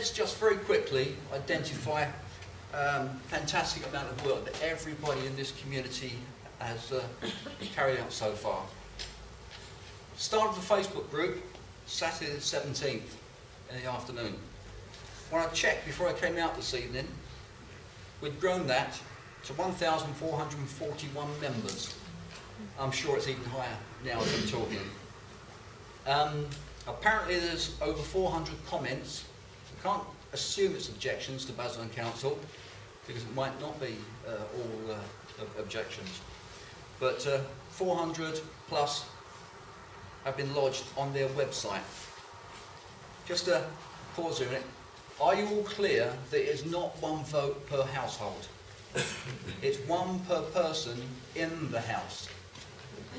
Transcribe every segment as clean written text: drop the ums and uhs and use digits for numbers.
let's just very quickly identify fantastic amount of work that everybody in this community has carried out so far. Started the Facebook group Saturday the 17th in the afternoon. When I checked before I came out this evening, we'd grown that to 1,441 members. I'm sure it's even higher now as I'm talking. Apparently there's over 400 comments. I can't assume it's objections to Basildon Council, because it might not be all objections. But 400 plus have been lodged on their website. Just to pause a minute, are you all clear that it's not one vote per household? It's one per person in the house.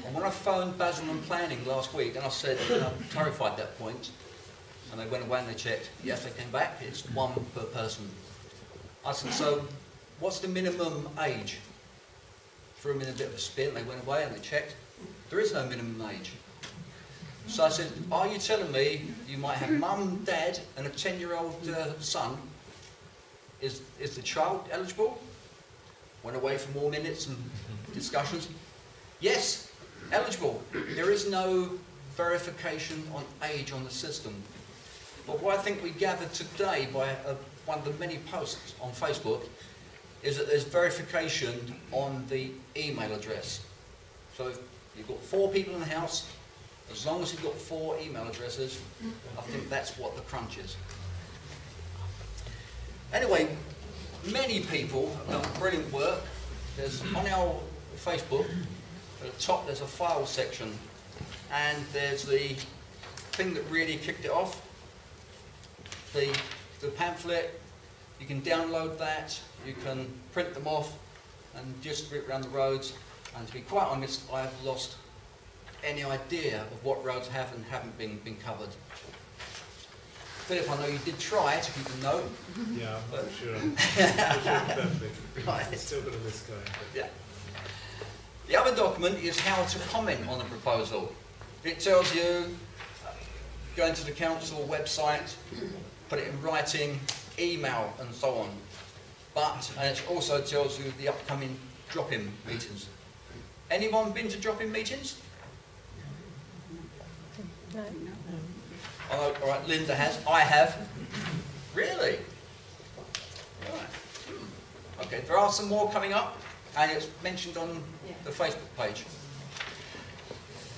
And when I phoned Basildon Planning last week and I said, I clarified that point, and they went away and they checked, yes, they came back, it's one per person. I said, so what's the minimum age? Threw them in a bit of a spin, they went away and they checked. There is no minimum age. So I said, are you telling me you might have mum, dad and a 10-year-old son? Is the child eligible? Went away for more minutes and discussions. Yes, eligible. There is no verification on age on the system. But what I think we gathered today by one of the many posts on Facebook is that there's verification on the email address. So if you've got 4 people in the house, as long as you've got 4 email addresses, I think that's what the crunch is. Anyway, many people have done brilliant work. There's on our Facebook, at the top there's a file section, and there's the thing that really kicked it off, the pamphlet. You can download that, you can print them off and distribute around the roads. And to be quite honest, I've lost any idea of what roads have and haven't been covered. Philip, I know you did try to keep a note. Yeah, I'm but not sure. Perfect. Right. It's still got a list going. Yeah. The other document is how to comment on the proposal. It tells you, go into the council website, put it in writing, email and so on. And it also tells you the upcoming drop-in meetings. Anyone been to drop-in meetings? No. Oh, all right, Linda has. I have. Really? Right. Okay, there are some more coming up, and it's mentioned on the Facebook page.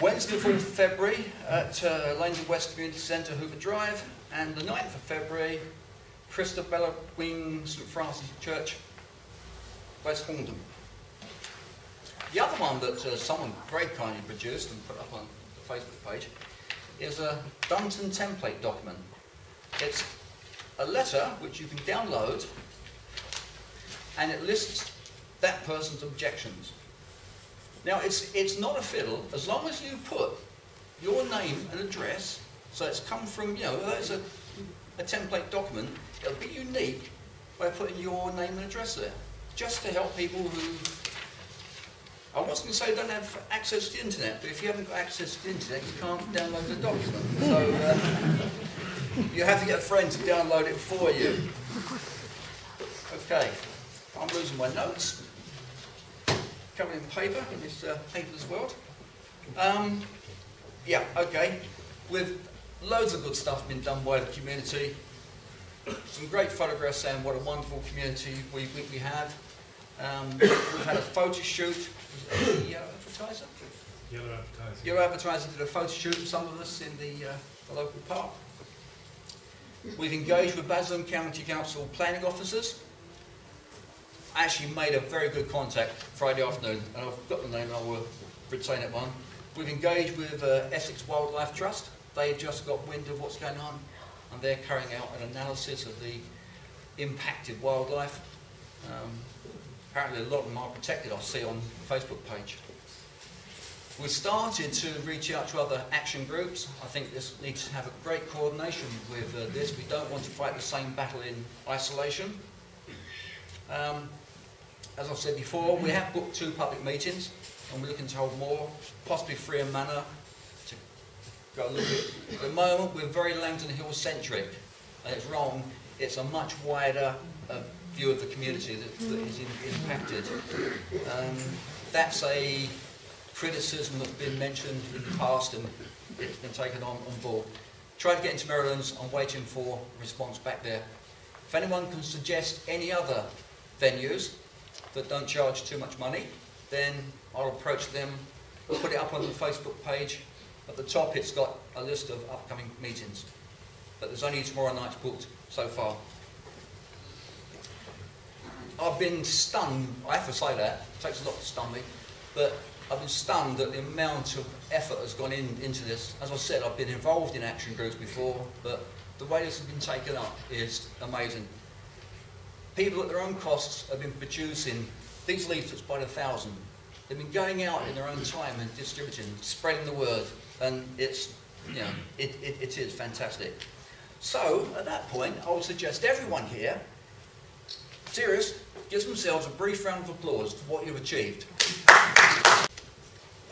Wednesday, the 4th of February at Lanes West Community Centre, Hoover Drive, and the 9th of February, Christabella Wing St Francis Church, West Horndon. The other one that someone very kindly produced and put up on the Facebook page is a Dunton template document. It's a letter which you can download, and it lists that person's objections. Now it's not a fiddle, as long as you put your name and address, so it's come from, that's a template document, it'll be unique by putting your name and address there, just to help people who, I wasn't going to say don't have access to the internet, but if you haven't got access to the internet, you can't download the document. So you have to get a friend to download it for you. Okay, I'm losing my notes. Covered in paper, in this paperless world. Yeah, okay. With loads of good stuff been done by the community. Some great photographs saying what a wonderful community we have. We've had a photo shoot. Yellow Advertiser? Yellow Advertiser. Yellow Advertiser did a photo shoot with some of us in the local park. We've engaged with Basildon County Council planning officers. I actually made a very good contact Friday afternoon, and I've got the name and I will retain that one. We've engaged with Essex Wildlife Trust. They've just got wind of what's going on, and they're carrying out an analysis of the impacted wildlife. Apparently a lot of them are protected, I see on the Facebook page. We've started to reach out to other action groups. I think this needs to have a great coordination with this. We don't want to fight the same battle in isolation. As I've said before, we have booked 2 public meetings, and we're looking to hold more, possibly Freer Manor, go a little bit. At the moment, we're very Langton Hill centric, and it's wrong. it's a much wider view of the community that is impacted. That's a criticism that's been mentioned in the past, and it's been taken on board. Trying to get into Maryland's, I'm waiting for a response back there. If anyone can suggest any other venues that don't charge too much money, then I'll approach them, put it up on the Facebook page. At the top it's got a list of upcoming meetings, but there's only tomorrow night's booked so far. I've been stunned, I have to say that, it takes a lot to stun me, but I've been stunned at the amount of effort has gone into this. As I said, I've been involved in action groups before, but the way this has been taken up is amazing. People at their own costs have been producing these leaflets by the thousand. They've been going out in their own time and distributing, spreading the word, and it's, you know, it is fantastic. So, at that point, I would suggest everyone here, serious, gives themselves a brief round of applause for what you've achieved.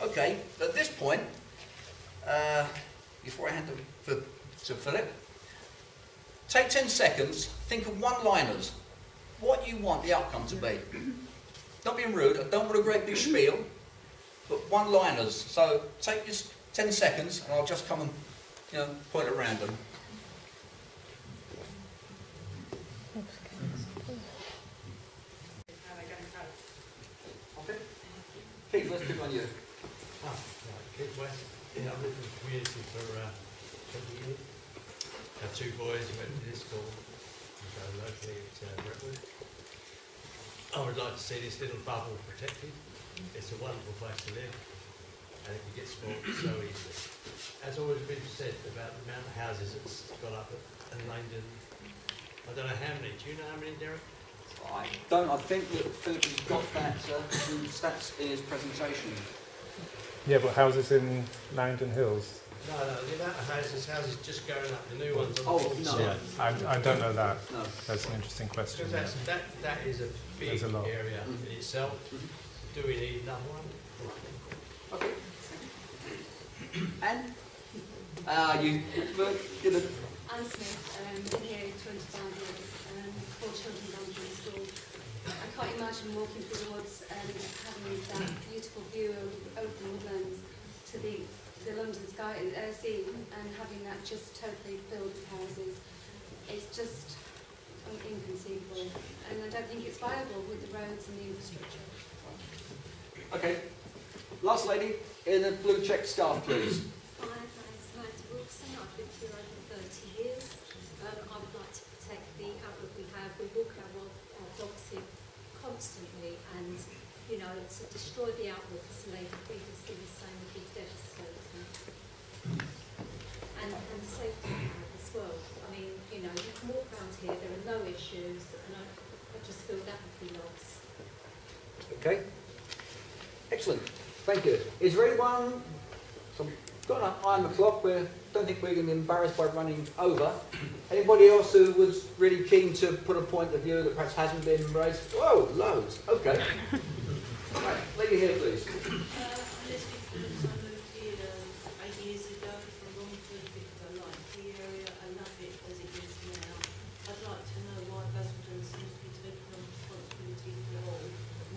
Okay, at this point, before I hand over to Philip, take 10 seconds, think of one-liners, what you want the outcome to be. Not being rude, I don't want a great big spiel, but one-liners. So take just 10 seconds and I'll just come and, you know, point at random. Okay. Keith, let's pick on you. Keith West. Yeah, I've lived in the community for 20 years. I have two boys who went to this school, so locally at Brentwood. I would like to see this little bubble protected. It's a wonderful place to live, and it can get spoiled so easily. As always been said about the amount of houses that's got up at Langdon, I don't know how many. Do you know how many, Derek? I don't. I think that Philip has got that stats in his presentation. Yeah, but houses in Langdon Hills? No, the amount of houses just going up, the new ones on the no. Yeah, I don't know that. No. That's an interesting question. Because that is a big area in itself. Do we need another one? Okay. And? You did it. Anne Smith, been here 25 years, 4 children down from school. I can't imagine walking through the woods and having that beautiful view of the woodlands to the London sky, sea, and having that just totally filled with houses. It's just inconceivable, and I don't think it's viable with the roads and the infrastructure. Okay. Last lady in a blue check scarf, please. Hi, my name's Amanda Wilson. I've lived here over 30 years. I would like to protect the outlook we have. We walk our dogs here constantly, and you know, to destroy the outlook, as the lady previously was saying, would be devastating. And the safety we have as well. I mean, you know, you can walk around here, there are no issues, and I just feel that would be lost. Okay. Excellent. Thank you. Is there anyone, so we've got an eye on the clock, we don't think we're going to be embarrassed by running over. Anybody else who was really keen to put a point of view that perhaps hasn't been raised? Whoa, loads. Okay. Right, lady here, please. I moved here 8 years ago from Romford because I like the area. I love it as it is now. I'd like to know why Basildon seems to be taking on responsibility for the whole.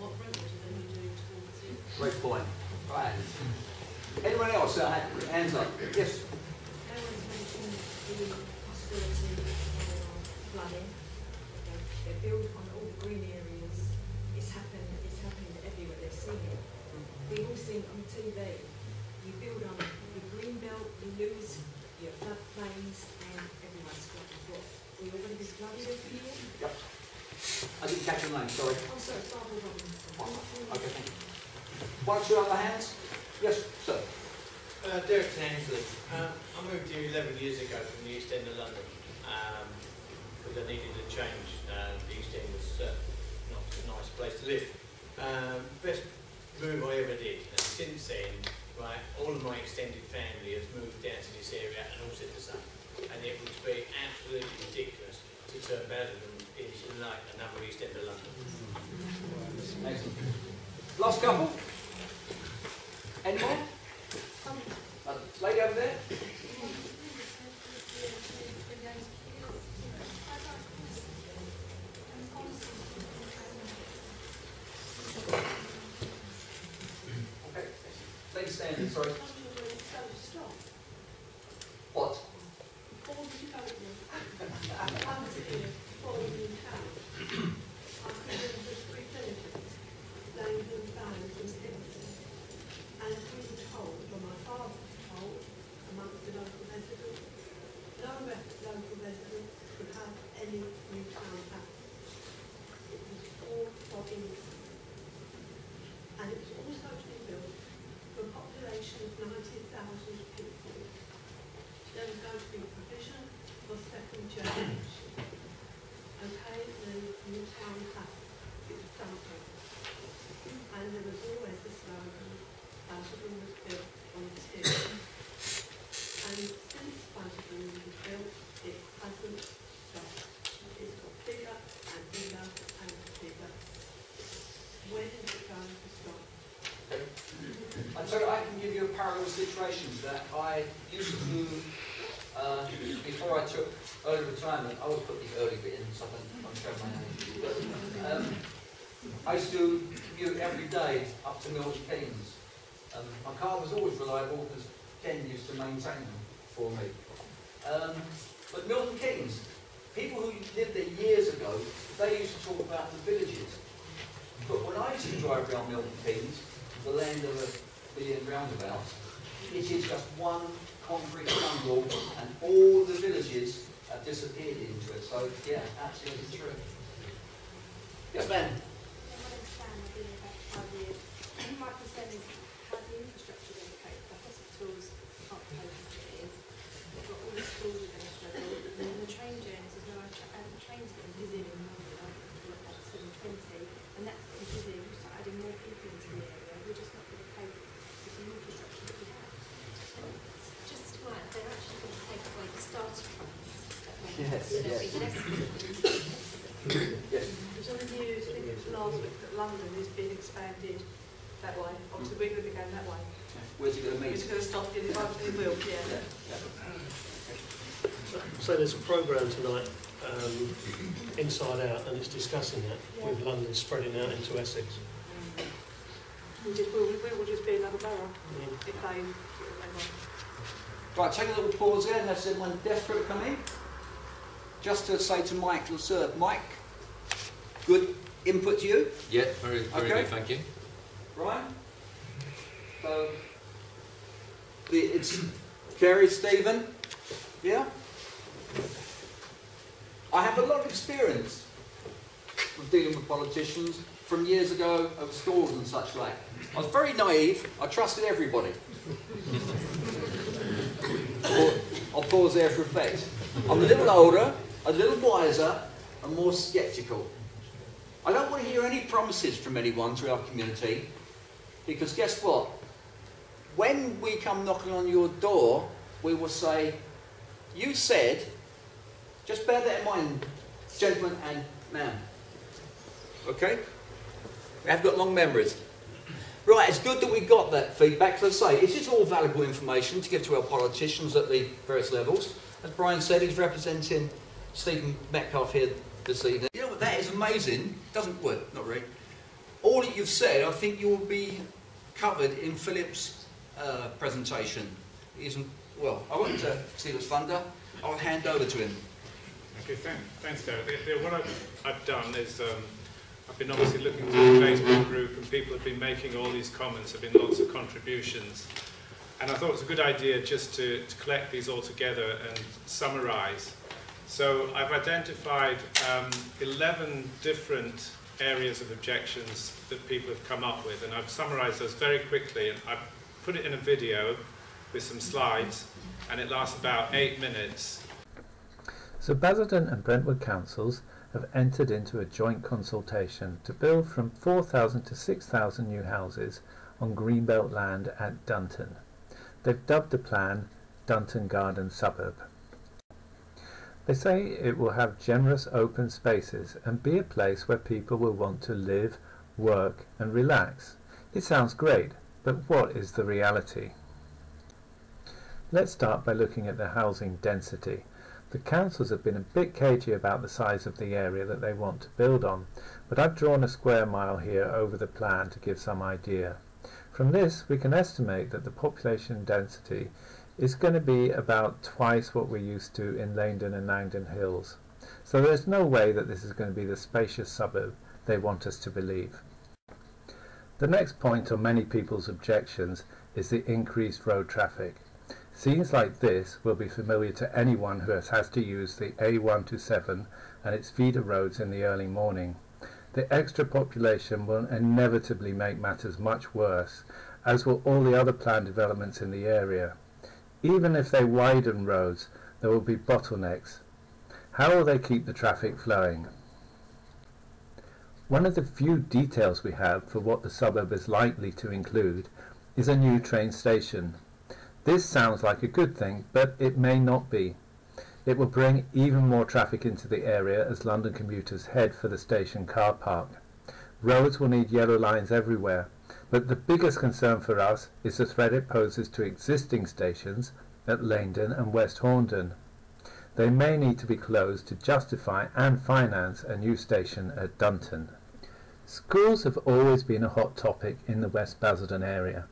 What Brentwood are going to be doing towards it? Great point. Right. Anyone else? Hands up. Yes. Everyone's mentioned the possibility of flooding. They build on all the green areas. It's happening everywhere. They've seen it. We've all seen it on TV. You build on the green belt, you lose your floodplains, and everyone's flooded. What? We're all going to be flooded every year? Yep. I didn't catch your name, sorry. I'm sorry, Barbara Robinson. Okay, thank you. One or two other hands? Yes, sir. Derek Tansley. I moved here 11 years ago from the East End of London because I needed a change. The East End was not a nice place to live. Best move I ever did. And since then, right, all of my extended family has moved down to this area and all said the same. And it would be absolutely ridiculous to turn Basildon into like another East End of London. Excellent. Last couple. Any more? Lady over there. again, sorry. What? And we were told, or my father was told, amongst the local residents, no local residents could have any new town house. It was all for England. And it was also to be built for a population of 90,000 people. There was going to be provision for second generation. Okay, the new town house. It was Dunton. And there was always the slogan, Basildon was built on tin. And since Basildon was built, it hasn't stopped. It's got bigger and bigger and bigger. When is it going to stop? And so I can give you a parallel situation to that. I used to, before I took early retirement, I always put the early bit in, so I'm showing my age. But, I used to commute every day up to Milton Keynes. My car was always reliable because Ken used to maintain them for me. But Milton Keynes, people who lived there years ago, they used to talk about the villages. But when I used to drive around Milton Keynes, the land of a billion roundabouts, it is just one concrete jungle and all the villages have disappeared into it. So, yeah, absolutely true. Yes, ma'am. My concern is how the infrastructure is located. The hospitals aren't close as it is. We've got all the schools are going to struggle. And then the train journeys, as well, the trains are getting busy in London at 7:20, and that's getting busy. We're just adding more people into the area. We're just not going to cope with the infrastructure that we have. Just right, they're actually going to take away the starter trains. Yes, So there'll be less Yes. It was on the news, I think it was last week, that London is being expanded that way. Obviously, we're going to be going that way. Where's it going to meet? It's going to stop in the will, yeah. So there's a programme tonight, Inside Out, and it's discussing that with London spreading out into Essex. We will just be another borough if they want. Right, take a little pause there, unless anyone desperate to come in. Just to say to Mike, Mike, good input to you? Yeah, very Okay. good, thank you. Right? So, it's Kerry, Stephen, yeah? I have a lot of experience with dealing with politicians from years ago of schools and such like. I was very naive, I trusted everybody. I'll pause there for effect. I'm a little older, a little wiser, and more sceptical. I don't want to hear any promises from anyone to our community, because guess what? When we come knocking on your door, we will say, you said, just bear that in mind, gentlemen and ma'am. Okay? We have got long memories. Right, it's good that we got that feedback. As I say, it is all valuable information to give to our politicians at the various levels. As Brian said, he's representing Stephen Metcalfe here this evening. You know what, that is amazing. Doesn't work, not really. All that you've said, I think you will be covered in Philip's presentation. He isn't, well, I won't steal his thunder. I'll hand over to him. Okay, thanks, David. What I've done is I've been obviously looking through the Facebook group, and people have been making all these comments. There have been lots of contributions. And I thought it was a good idea just to collect these all together and summarise. So I've identified 11 different areas of objections that people have come up with, and I've summarised those very quickly, and I've put it in a video with some slides, and it lasts about 8 minutes. So Basildon and Brentwood councils have entered into a joint consultation to build from 4,000 to 6,000 new houses on Greenbelt land at Dunton. They've dubbed the plan Dunton Garden Suburb. They say it will have generous open spaces and be a place where people will want to live, work and relax. It sounds great, but what is the reality? Let's start by looking at the housing density. The councils have been a bit cagey about the size of the area that they want to build on, but I've drawn a square mile here over the plan to give some idea. From this we can estimate that the population density is going to be about twice what we're used to in Leindon and Langdon Hills. So there's no way that this is going to be the spacious suburb they want us to believe. The next point on many people's objections is the increased road traffic. Scenes like this will be familiar to anyone who has to use the A127 and its feeder roads in the early morning. The extra population will inevitably make matters much worse, as will all the other planned developments in the area. Even if they widen roads, there will be bottlenecks. How will they keep the traffic flowing? One of the few details we have for what the suburb is likely to include is a new train station. This sounds like a good thing, but it may not be. It will bring even more traffic into the area as London commuters head for the station car park. Roads will need yellow lines everywhere, but the biggest concern for us is the threat it poses to existing stations at Leindon and West Horndon. They may need to be closed to justify and finance a new station at Dunton. Schools have always been a hot topic in the West Basildon area.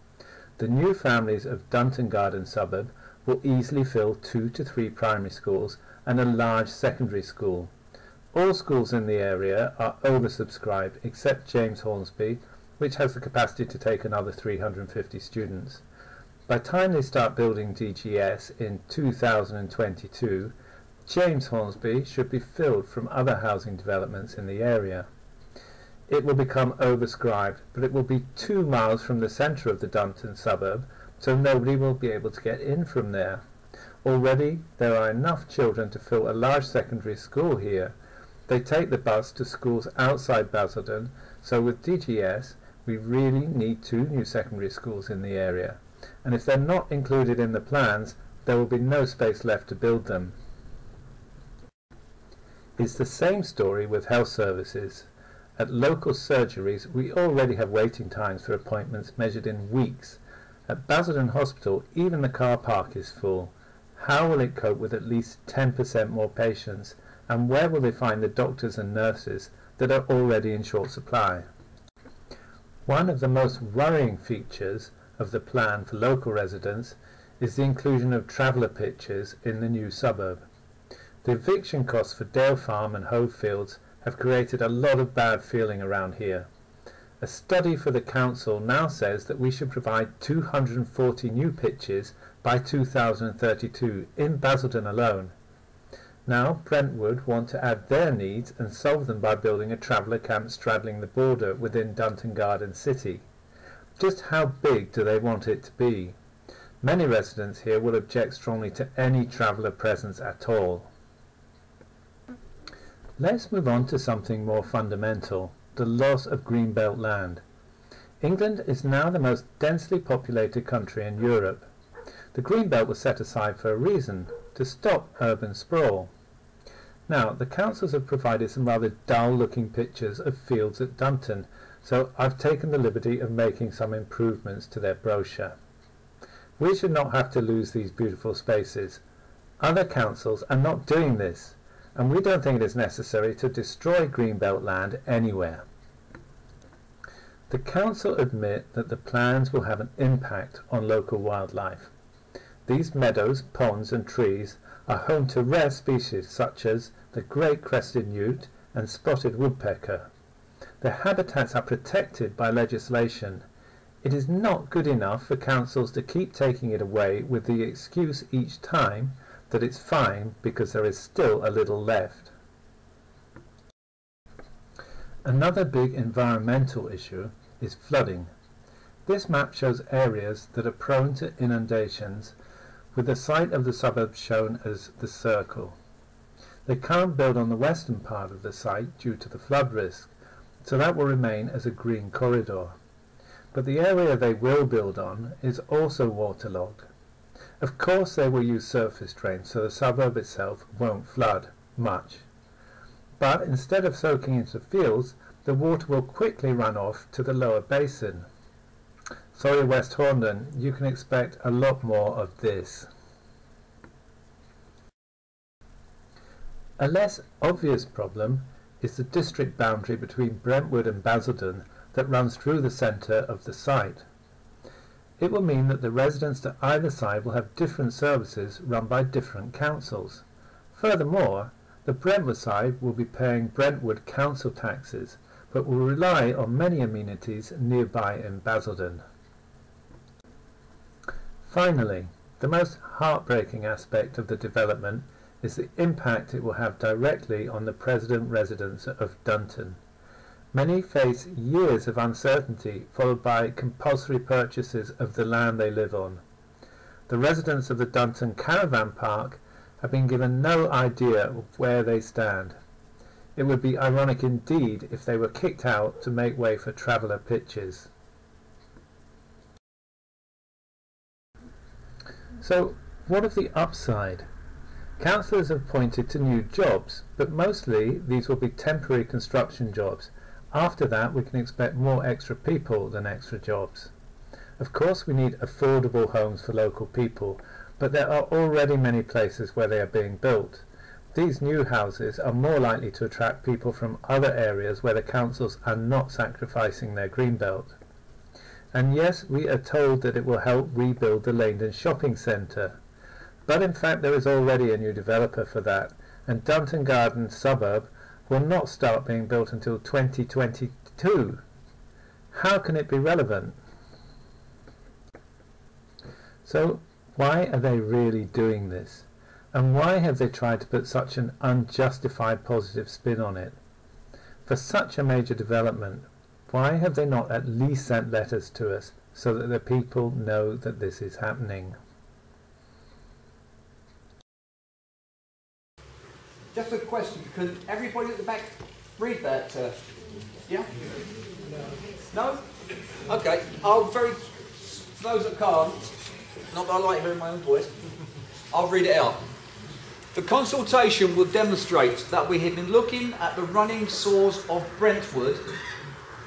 The new families of Dunton Garden suburb will easily fill 2 to 3 primary schools and a large secondary school. All schools in the area are oversubscribed except James Hornsby, which has the capacity to take another 350 students. By the time they start building DGS in 2022, James Hornsby should be filled from other housing developments in the area. It will become oversubscribed, but it will be 2 miles from the centre of the Dunton suburb, so nobody will be able to get in from there. Already there are enough children to fill a large secondary school here. They take the bus to schools outside Basildon, so with DGS we really need 2 new secondary schools in the area, and if they're not included in the plans, there will be no space left to build them. It's the same story with health services. At local surgeries we already have waiting times for appointments measured in weeks. At Basildon Hospital even the car park is full. How will it cope with at least 10% more patients, and where will they find the doctors and nurses that are already in short supply? One of the most worrying features of the plan for local residents is the inclusion of traveller pitches in the new suburb. The eviction costs for Dale Farm and Hove Fields have created a lot of bad feeling around here. A study for the council now says that we should provide 240 new pitches by 2032 in Basildon alone. Now Brentwood want to add their needs and solve them by building a traveller camp straddling the border within Dunton Garden City. Just how big do they want it to be? Many residents here will object strongly to any traveller presence at all. Let's move on to something more fundamental, the loss of greenbelt land. England is now the most densely populated country in Europe. The greenbelt was set aside for a reason, to stop urban sprawl. Now, the councils have provided some rather dull-looking pictures of fields at Dunton, so I've taken the liberty of making some improvements to their brochure. We should not have to lose these beautiful spaces. Other councils are not doing this, and we don't think it is necessary to destroy greenbelt land anywhere. The council admit that the plans will have an impact on local wildlife. These meadows, ponds and trees are home to rare species such as the great crested newt and spotted woodpecker. Their habitats are protected by legislation. It is not good enough for councils to keep taking it away with the excuse each time that it's fine because there is still a little left. Another big environmental issue is flooding. This map shows areas that are prone to inundations, with the site of the suburb shown as the circle. They can't build on the western part of the site due to the flood risk, so that will remain as a green corridor. But the area they will build on is also waterlogged. Of course they will use surface drains, so the suburb itself won't flood much. But instead of soaking into fields, the water will quickly run off to the lower basin. Sorry West Horndon, you can expect a lot more of this. A less obvious problem is the district boundary between Brentwood and Basildon that runs through the centre of the site. It will mean that the residents to either side will have different services run by different councils. Furthermore, the Brentwood side will be paying Brentwood council taxes, but will rely on many amenities nearby in Basildon. Finally, the most heartbreaking aspect of the development is the impact it will have directly on the present residents of Dunton. Many face years of uncertainty followed by compulsory purchases of the land they live on. The residents of the Dunton caravan park have been given no idea of where they stand. It would be ironic indeed if they were kicked out to make way for traveller pitches. So, what of the upside? Councillors have pointed to new jobs, but mostly these will be temporary construction jobs. After that, we can expect more extra people than extra jobs. Of course, we need affordable homes for local people, but there are already many places where they are being built. These new houses are more likely to attract people from other areas where the councils are not sacrificing their green belt. And yes, we are told that it will help rebuild the Langdon shopping centre. But in fact there is already a new developer for that, and Dunton Garden Suburb will not start being built until 2022. How can it be relevant? So why are they really doing this? And why have they tried to put such an unjustified positive spin on it? For such a major development, why have they not at least sent letters to us so that the people know that this is happening? Just a question, can everybody at the back read that? Yeah? No? Okay, I'll for those that can't, not that I like hearing my own voice, I'll read it out. The consultation will demonstrate that we have been looking at the running source of Brentwood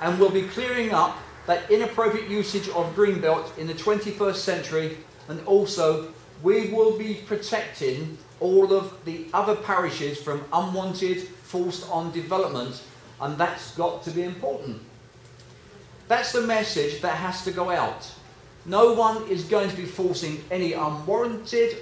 and will be clearing up that inappropriate usage of Greenbelt in the 21st century, and also we will be protecting all of the other parishes from unwanted, forced-on development, and that's got to be important. That's the message that has to go out. No one is going to be forcing any unwarranted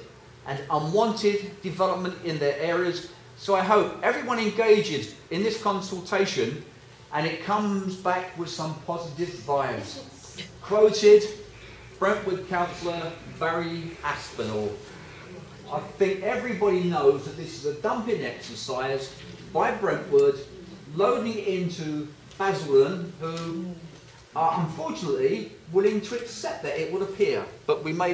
and unwanted development in their areas, so I hope everyone engages in this consultation and it comes back with some positive vibes. Quoted, Brentwood Councillor Barry Aspinall. I think everybody knows that this is a dumping exercise by Brentwood, loading into Basildon, who are unfortunately willing to accept that, it would appear. But we may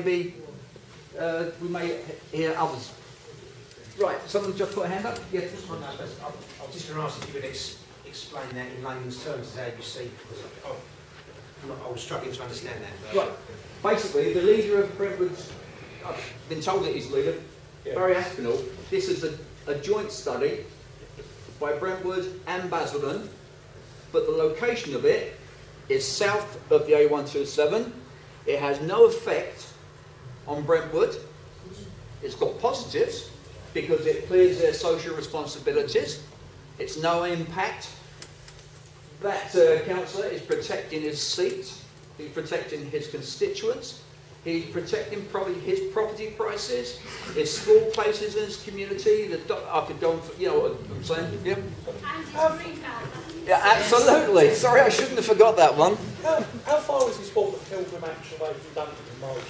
hear others. Right, someone just put a hand up? Yes. I was just going to ask if you would explain that in layman's terms as how you see, because I was struggling to understand that. Right, basically the leader of Brentwood's, I've been told that he's the leader, Barry Aspinall. This is a joint study by Brentwood and Basildon, but the location of it is south of the A127. It has no effect on Brentwood. It's got positives because it clears their social responsibilities. It's no impact. That councillor is protecting his seat. He's protecting his constituents. He's protecting probably his property prices, his school places in his community. I could go on, you know what I'm saying? Yeah. Yeah, absolutely. Sorry, I shouldn't have forgot that one. How far is this brought the pilgrim action away from Dunton and Marsh?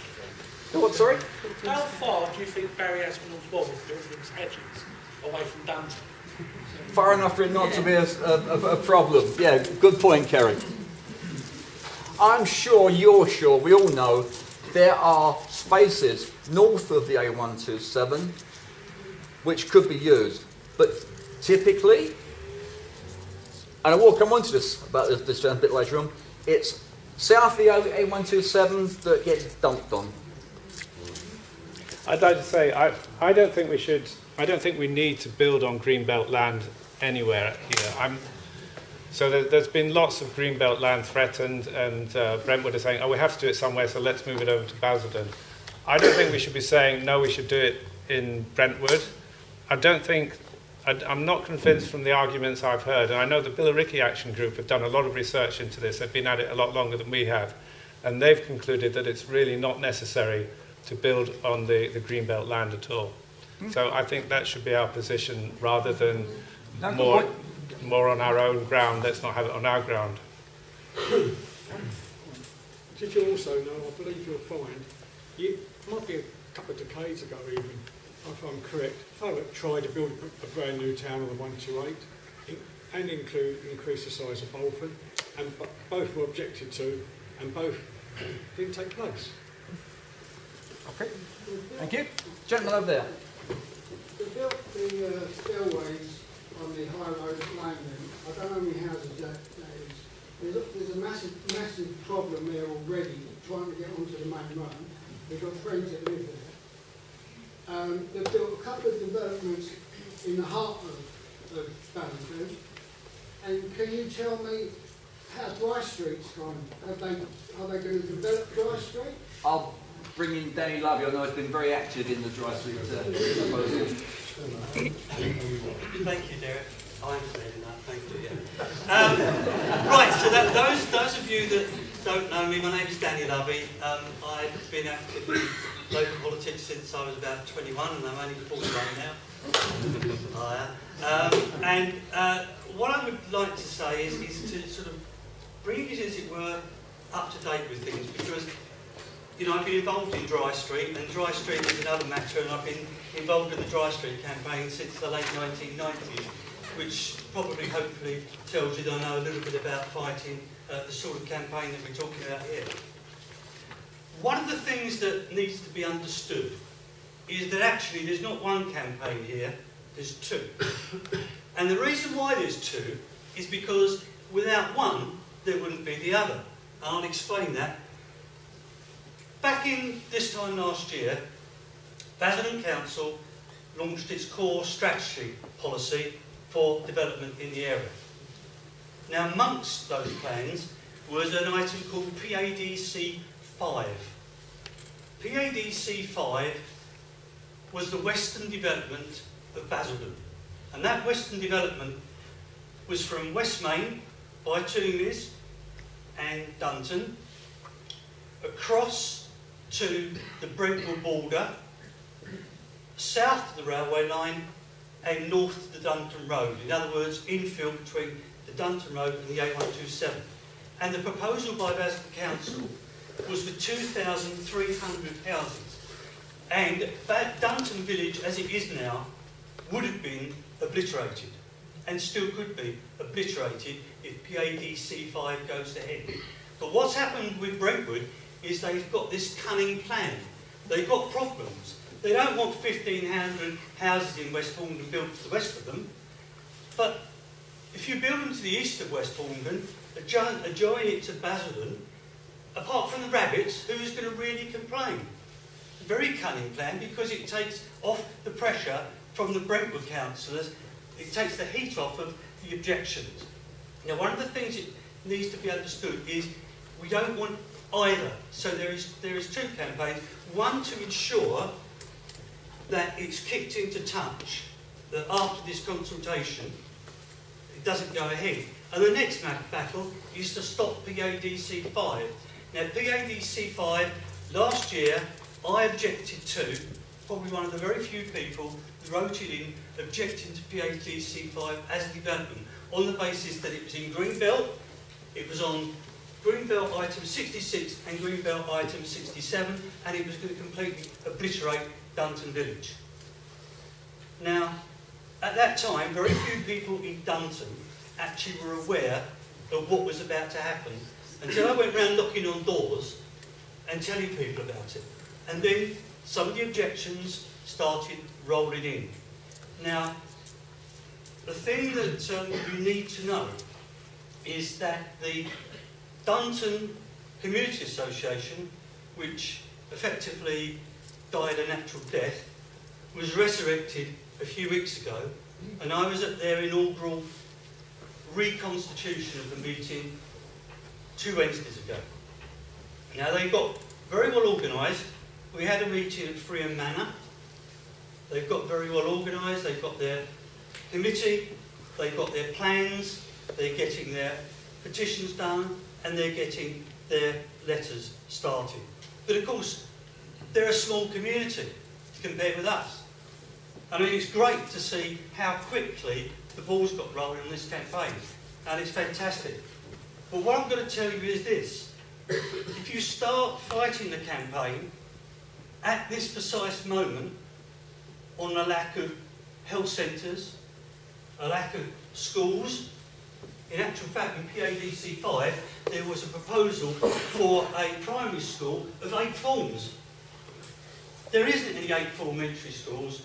What, sorry? How far do you think Barry Aspinall's was of pilgrim's hedges away from Dunton? Far enough for it not to be a problem. Yeah, good point, Kerry. I'm sure, you're sure, we all know there are spaces north of the A127 which could be used. But typically, and I will come on to this about this a bit later on, it's south of the A127 that gets dumped on. I'd like to say I don't think we should. I don't think we need to build on greenbelt land anywhere here. So there's been lots of greenbelt land threatened, and Brentwood is saying, oh, we have to do it somewhere, so let's move it over to Basildon. I don't think we should be saying, no, we should do it in Brentwood. I'm not convinced from the arguments I've heard, and I know the Billericay Action Group have done a lot of research into this. They've been at it a lot longer than we have. and they've concluded that it's really not necessary to build on the greenbelt land at all. So I think that should be our position, rather than more on our own ground. Let's not have it on our ground. Did you also know, I believe you'll find, it might be a couple of decades ago even, if I'm correct, Thurrock tried to build a brand new town on the 128 and increase the size of Bolton, and both were objected to, and both didn't take place. Okay, thank you. Gentleman over there. They built the spillways on the high road at Langdon. I don't know how many houses that is. There's a massive problem there already, trying to get onto the main road. We've got friends that live there. They've built a couple of developments in the heart of Basildon. And can you tell me how Dry Street's gone? Are they going to develop Dry Street? I'll bring in Danny Lovey. I know he's been very active in the Dry Street proposal. Thank you, Derek. I'm saying that, thank you, yeah. Right, so those of you that don't know me, my name is Danny Lovey. I've been active in local politics since I was about 21, and I'm only 41 now. What I would like to say is to sort of bring you, as it were, up to date with things, because you know, I've been involved in Dry Street, and Dry Street is another matter, and I've been involved in the Dry Street campaign since the late 1990s, which probably, hopefully, tells you that I know a little bit about fighting the sort of campaign that we're talking about here. One of the things that needs to be understood is that actually there's not one campaign here, there's two. And the reason why there's two is because without one, there wouldn't be the other. And I'll explain that. Back in this time last year, Basildon Council launched its core strategy policy for development in the area. Now, amongst those plans was an item called PADC 5. PADC 5 was the western development of Basildon. And that western development was from West Main by Toomey's and Dunton, across to the Brentwood border, south of the railway line, and north of the Dunton Road. In other words, infill between the Dunton Road and the A127. And the proposal by Basildon Council was for 2,300 houses. And Dunton Village, as it is now, would have been obliterated, and still could be obliterated if PADC 5 goes ahead. But what's happened with Brentwood is they've got this cunning plan. They've got problems. They don't want 1,500 houses in West Horndon built to the west of them, but if you build them to the east of West Horndon, adjoin it to Basildon, apart from the rabbits, who's going to really complain? A very cunning plan, because it takes off the pressure from the Brentwood councillors. It takes the heat off of the objections. Now, one of the things that needs to be understood is we don't want either. So there is two campaigns. One to ensure that it's kicked into touch, that after this consultation, it doesn't go ahead. And the next battle is to stop PADC 5. Now, PADC 5, last year, I objected to, probably one of the very few people who wrote it in, objecting to PADC 5 as a development, on the basis that it was in Greenbelt, it was on Greenbelt item 66 and Greenbelt item 67, and it was going to completely obliterate Dunton Village. Now, at that time, very few people in Dunton actually were aware of what was about to happen, until I went round knocking on doors and telling people about it. And then some of the objections started rolling in. Now, the thing that you need to know is that the Dunton Community Association, which effectively died a natural death, was resurrected a few weeks ago, and I was at their inaugural reconstitution of the meeting 2 Wednesdays ago. Now, they got very well organised. We had a meeting at Freeham Manor. They've got very well organised. They've got their committee, they've got their plans, they're getting their petitions done, and they're getting their letters started. But of course, they're a small community compared with us. I mean, it's great to see how quickly the ball's got rolling on this campaign, and it's fantastic. But what I'm going to tell you is this. If you start fighting the campaign at this precise moment on a lack of health centres, a lack of schools, in actual fact, in PADC 5, there was a proposal for a primary school of 8 forms. There isn't any 8 elementary schools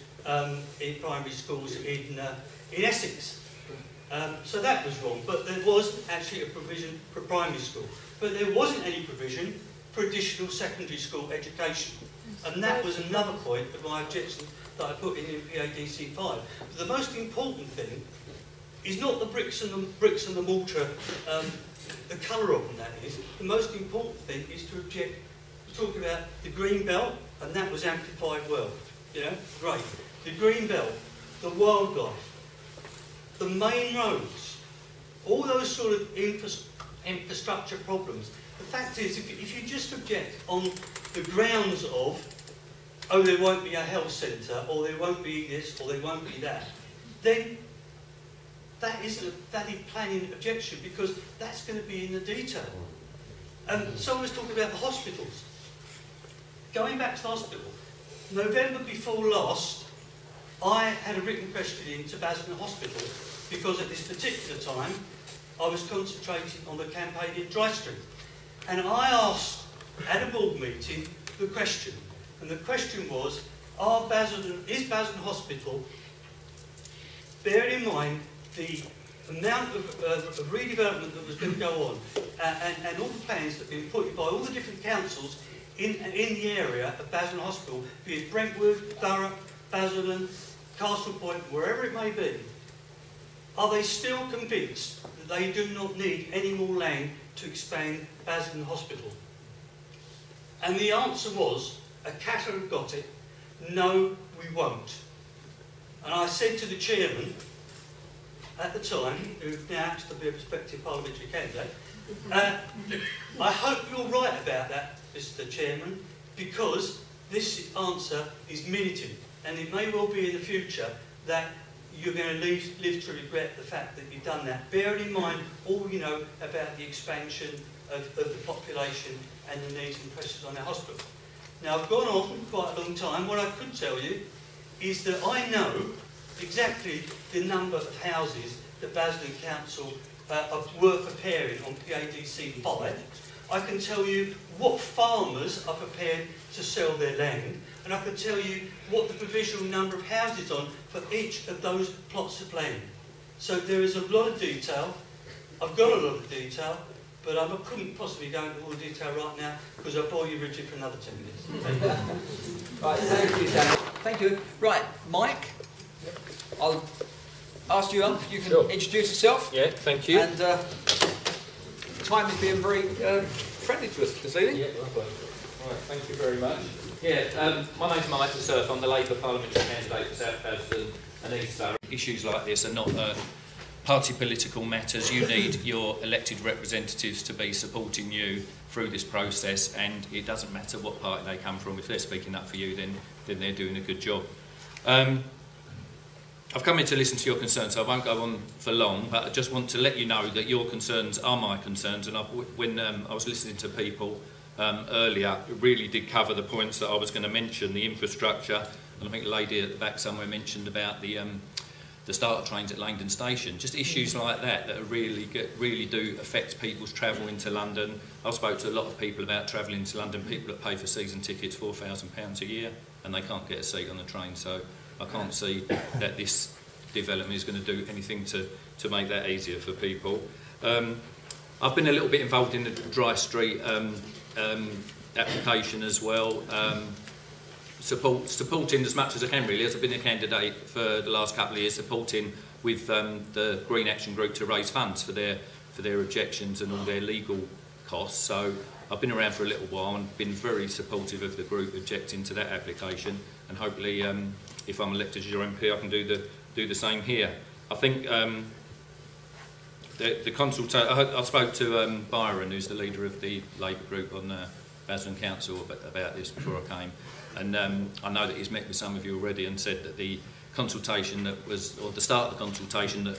in primary schools in Essex. So that was wrong, but there was actually a provision for primary school. But there wasn't any provision for additional secondary school education. And that was another point of my objection that I put in PADC 5. But the most important thing is not the bricks and the mortar, the colour of them, that is. The most important thing is to object, to talk about the green belt, and that was amplified well. You know, great. The green belt, the wildlife, the main roads, all those sort of infrastructure problems. The fact is, if you just object on the grounds of, oh, there won't be a health centre, or there won't be this, or there won't be that, then that isn't a valid planning objection, because that's going to be in the detail. Someone was talking about the hospitals. Going back to the hospital, November before last, I had a written question in to Basildon Hospital, because at this particular time, I was concentrating on the campaign in Dry Street. And I asked, at a board meeting, the question. And the question was, is Basildon Hospital, bearing in mind the amount of redevelopment that was going to go on, and all the plans that have been put in by all the different councils in the area of Basildon Hospital, be it Brentwood, Thurrock, Basildon, Castle Point, wherever it may be, are they still convinced that they do not need any more land to expand Basildon Hospital? And the answer was, a Cllr got it, no, we won't. And I said to the chairman at the time, who now happens to be a prospective parliamentary candidate, I hope you're right about that, Mr. Chairman, because this answer is minuted, and it may well be in the future that you're going to live to regret the fact that you've done that. Bearing in mind all you know about the expansion of the population and the needs and pressures on our hospital. Now, I've gone on quite a long time. What I could tell you is that I know exactly the number of houses that Basildon Council were preparing on PADC 5. I can tell you what farmers are prepared to sell their land, and I can tell you what the provisional number of houses on for each of those plots of land. So there is a lot of detail. I've got a lot of detail, but I couldn't possibly go into all the detail right now because I'll bore you, Richard, for another 10 minutes. Right, thank you, Dan. Thank you. Right, Mike, I'll ask you up. You can introduce yourself. Yeah, thank you. And time is being very friendly to us this evening. Yeah, likewise. Right, thank you very much. Yeah, my name's Mike Surf. I'm the Labour Parliamentary candidate for South Basildon and East Surrey. Issues like this are not party political matters. You need your elected representatives to be supporting you through this process, and it doesn't matter what party they come from. If they're speaking up for you, then they're doing a good job. I've come in to listen to your concerns, so I won't go on for long, but I just want to let you know that your concerns are my concerns, and when I was listening to people earlier, it really did cover the points that I was going to mention, the infrastructure, and I think the lady at the back somewhere mentioned about the starter trains at Langdon Station, just issues like that that really do affect people's travel into London. I've spoke to a lot of people about travelling to London, people that pay for season tickets £4,000 a year, and they can't get a seat on the train, so I can't see that this development is going to do anything to make that easier for people. I've been a little bit involved in the Dry Street application as well, supporting as much as I can really, as I've been a candidate for the last couple of years, supporting with the Green Action Group to raise funds for their objections and all their legal costs. So I've been around for a little while and been very supportive of the group objecting to that application, and hopefully if I'm elected as your MP I can do the same here. I think the consultation, I spoke to Byron, who's the leader of the Labour group on Basildon Council about this before I came, and I know that he's met with some of you already and said that the consultation that was, or the start of the consultation that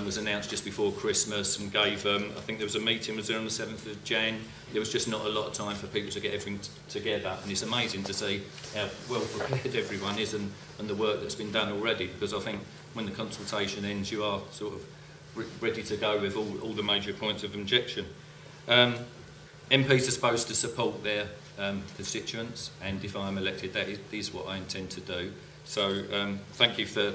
was announced just before Christmas and gave, I think there was a meeting, was there on the 7th of Jan? There was just not a lot of time for people to get everything together, and it's amazing to see how well prepared everyone is and the work that's been done already, because I think when the consultation ends you are sort of ready to go with all the major points of objection. MPs are supposed to support their constituents, and if I'm elected that is what I intend to do. So thank you for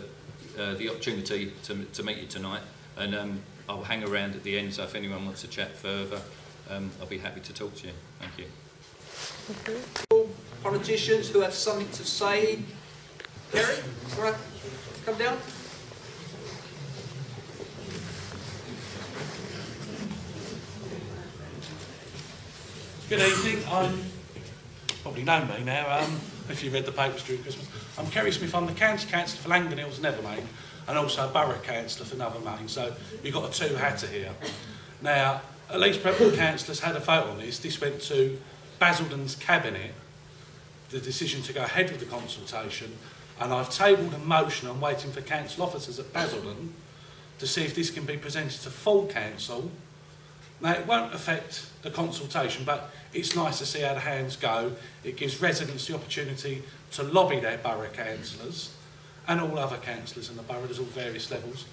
the opportunity to meet you tonight, and I'll hang around at the end, so if anyone wants to chat further, I'll be happy to talk to you. Thank you. Politicians who have something to say. Kerry, all right, come down. Good evening. You probably know me now, if you've read the papers during Christmas. I'm Kerry Smith. I'm the County Councillor for Langdon Hills and Evermain, and also Borough Councillor for Evermain. So you've got a two-hatter here. Now, at least Brentwood councillors had a vote on this. This went to Basildon's cabinet, the decision to go ahead with the consultation, and I've tabled a motion. I'm waiting for council officers at Basildon to see if this can be presented to full council. Now, it won't affect the consultation, but it's nice to see how the hands go. It gives residents the opportunity to lobby their borough councillors and all other councillors in the borough. There's all various levels,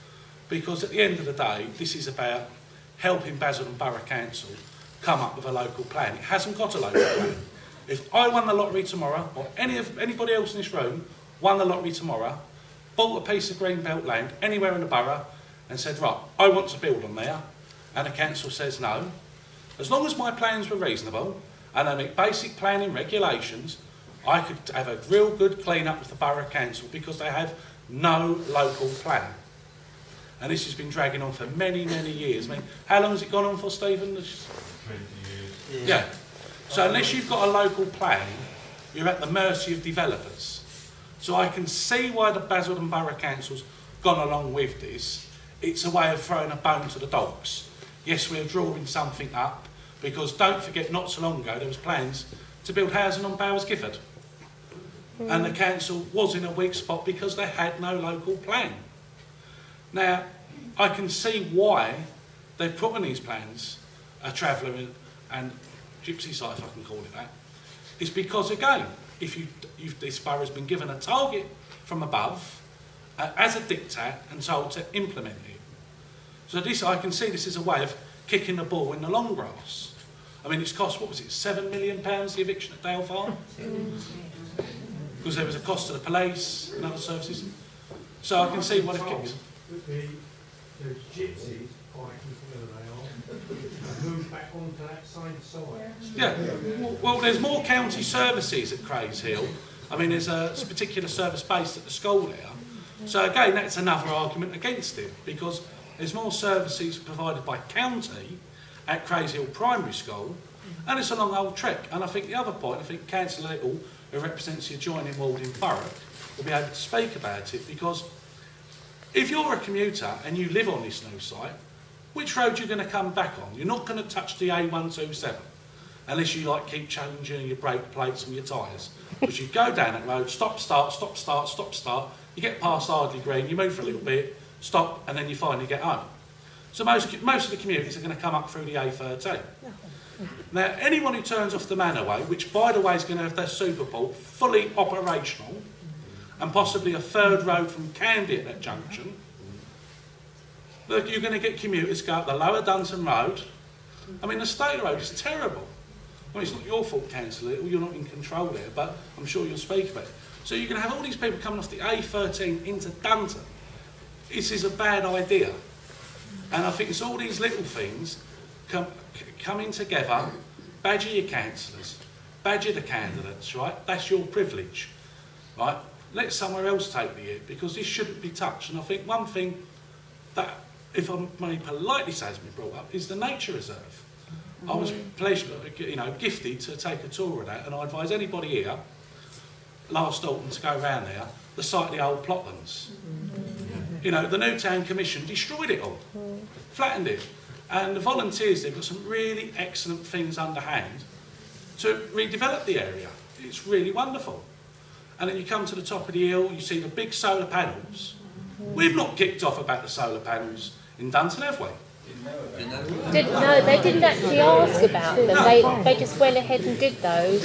because at the end of the day, this is about helping Basildon Borough Council come up with a local plan. It hasn't got a local plan. If I won the lottery tomorrow, or anybody else in this room won the lottery tomorrow, bought a piece of greenbelt land anywhere in the borough and said, right, I want to build on there, and the council says no, as long as my plans were reasonable and I meet basic planning regulations, I could have a real good clean-up with the borough council, because they have no local plan. And this has been dragging on for many, many years. I mean, how long has it gone on for, Stephen? 20 years. Yeah. So unless you've got a local plan, you're at the mercy of developers. So I can see why the Basildon Borough Council's gone along with this. It's a way of throwing a bone to the dogs. Yes, we're drawing something up, because don't forget, not so long ago there was plans to build housing on Bowers Gifford. And the council was in a weak spot because they had no local plan. Now, I can see why they've put on these plans a traveller and gypsy site, if I can call it that. It's because, again, if this borough's been given a target from above as a diktat and told to implement it. So this, I can see this is a way of kicking the ball in the long grass. I mean, it's cost, what was it, £7 million the eviction at Dale Farm? Because there was a cost to the police and other services. So I can see what it kicks. Those gypsies, whoever they are, move back onto that same side. Yeah, well, there's more county services at Crays Hill. I mean, there's a particular service based at the school there. So again, that's another argument against it, because there's more services provided by county at Crays Hill Primary School, and it's a long old trek. And I think the other point, I think Councillor Little, who represents the adjoining ward in Thurrock, will be able to speak about it, because if you're a commuter and you live on this new site, which road are you going to come back on? You're not going to touch the A127 unless you keep changing your brake plates and your tyres. Because you go down that road, stop, start, stop, start, stop, start, you get past Ardley Green, you move for a little bit, stop, and then you finally get home. So most of the commuters are going to come up through the A13. Now, anyone who turns off the Manor, which by the way is going to have their Superport fully operational, and possibly a third road from Candy at that junction, look, you're going to get commuters go up the lower Dunton Road. I mean, the state of the road is terrible. I mean, it's not your fault, Councillor, you're not in control there, but I'm sure you'll speak about it. So you're going to have all these people coming off the A13 into Dunton. This is a bad idea. And I think it's all these little things coming together. Badger your councillors, badger the candidates, right? That's your privilege, right? Let somewhere else take the hit, because this shouldn't be touched. And I think one thing that, if I may politely say, has been brought up, is the nature reserve. I was gifted to take a tour of that, and I advise anybody here, last autumn, to go around there, the site of the old Plotlands. You know, the Newtown Commission destroyed it all, flattened it. And the volunteers, they've got some really excellent things underhand to redevelop the area. It's really wonderful. And then you come to the top of the hill, you see the big solar panels. We've not kicked off about the solar panels in Dunton, have we? No, they didn't actually ask about them. They just went ahead and did those.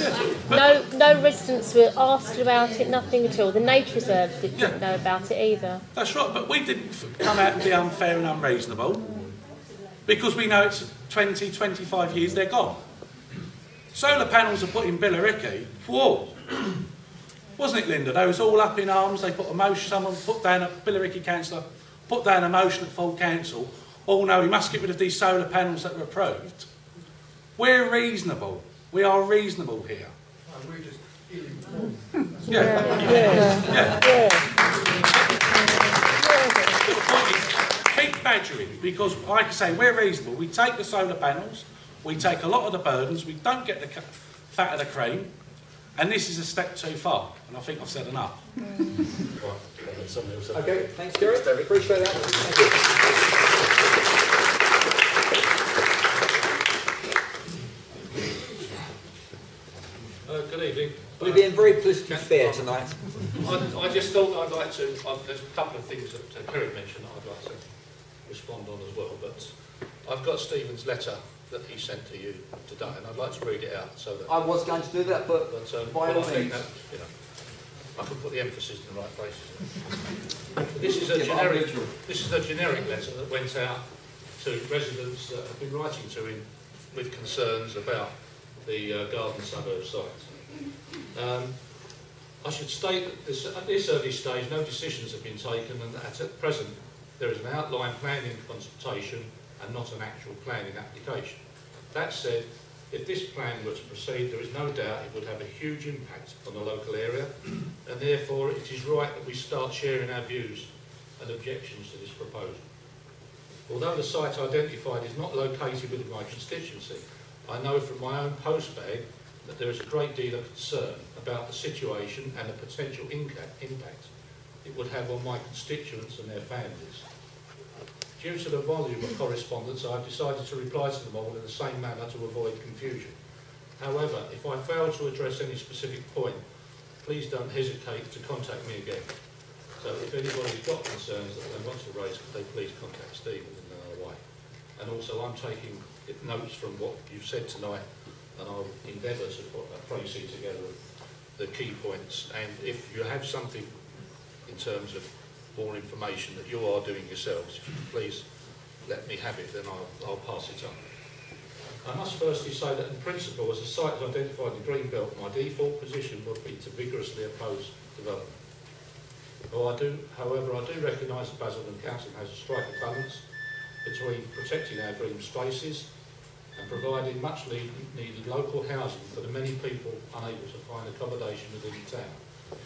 No residents were asked about it, nothing at all. The nature reserve didn't know about it either. That's right, but we didn't come out and be unfair and unreasonable because we know it's 20, 25 years they're gone. Solar panels are put in Billericay. Whoa! Wasn't it, Linda? They was all up in arms. They put a motion, someone put down, a Billericay councillor put down a motion at full council. Oh no, we must get rid of these solar panels that were approved. We're reasonable. We are reasonable here. And we're just ill-informed. Keep badgering, because like I say, we're reasonable. We take the solar panels, we take a lot of the burdens, we don't get the fat of the cream, and this is a step too far. And I think I've said enough. Okay, thanks, Kerry. Appreciate that. Thank you. Good evening. We're being very politically fair tonight. I just thought I'd like to, there's a couple of things that Kerry mentioned that I'd like to respond on as well, but I've got Stephen's letter that he sent to you today, and I'd like to read it out so that... I was going to do that, but by all means. You know, I can put the emphasis in the right places. This is a generic letter that went out to residents that have been writing to him with concerns about the Garden Suburb site. I should state that at this early stage no decisions have been taken, and that at present there is an outline planning consultation and not an actual planning application. That said, if this plan were to proceed, there is no doubt it would have a huge impact on the local area, and therefore it is right that we start sharing our views and objections to this proposal. Although the site identified is not located within my constituency, I know from my own postbag that there is a great deal of concern about the situation and the potential impact it would have on my constituents and their families. Due to the volume of correspondence, I have decided to reply to them all in the same manner to avoid confusion. However, if I fail to address any specific point, please don't hesitate to contact me again. So if anybody's got concerns that they want to raise, could they please contact Stephen in another way. And also I'm taking notes from what you've said tonight, and I'll endeavour to put a précis together of the key points. And if you have something in terms of more information that you are doing yourselves, if you can please let me have it, then I'll pass it on. I must firstly say that in principle, as a site is identified in Greenbelt, my default position would be to vigorously oppose development. However, I do recognise the Basildon Council has a striking balance between protecting our green spaces and providing much needed local housing for the many people unable to find accommodation within the town,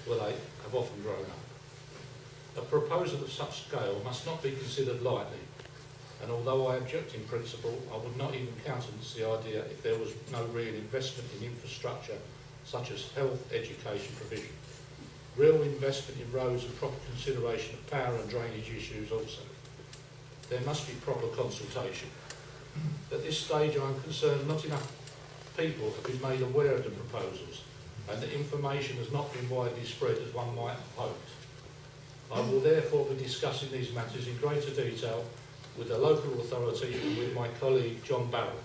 where they have often grown up. A proposal of such scale must not be considered lightly, and although I object in principle, I would not even countenance the idea if there was no real investment in infrastructure such as health, education provision. Real investment in roads and proper consideration of power and drainage issues also. There must be proper consultation. At this stage I am concerned not enough people have been made aware of the proposals, and that information has not been widely spread as one might have hoped. I will therefore be discussing these matters in greater detail with the local authority and with my colleague John Barrett,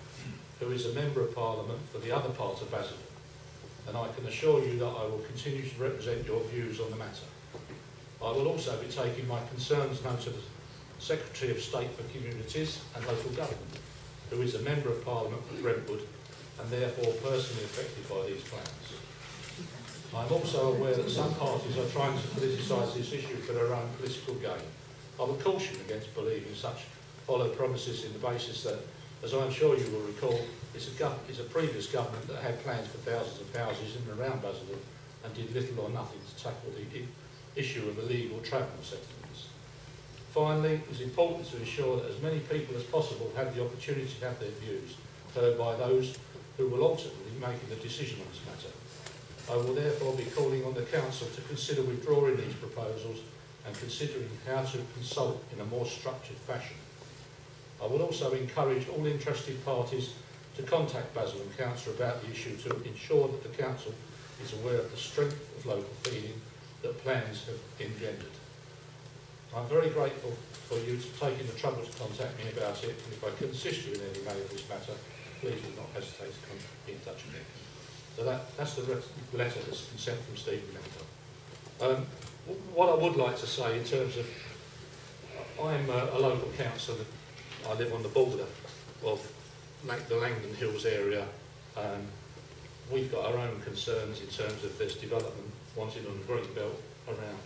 who is a Member of Parliament for the other part of Basildon, and I can assure you that I will continue to represent your views on the matter. I will also be taking my concerns note to the Secretary of State for Communities and Local Government, who is a Member of Parliament for Brentwood and therefore personally affected by these plans. I am also aware that some parties are trying to politicise this issue for their own political gain. I would caution against believing such hollow promises in the basis that, as I am sure you will recall, it's a previous government that had plans for thousands of houses in and around Basildon and did little or nothing to tackle the issue of illegal travel settlements. Finally, it is important to ensure that as many people as possible have the opportunity to have their views heard by those who will ultimately be making the decision on this matter. I will therefore be calling on the Council to consider withdrawing these proposals and considering how to consult in a more structured fashion. I would also encourage all interested parties to contact Basildon Council about the issue to ensure that the Council is aware of the strength of local feeling that plans have engendered. I'm very grateful for you taking the trouble to contact me about it, and if I can assist you in any way of this matter, please do not hesitate to be in touch with me. So that's the letter that's been sent from Stephen Metcalfe. What I would like to say in terms of, I'm a local councillor. I live on the border of the Langdon Hills area. We've got our own concerns in terms of this development wanted on the green belt around,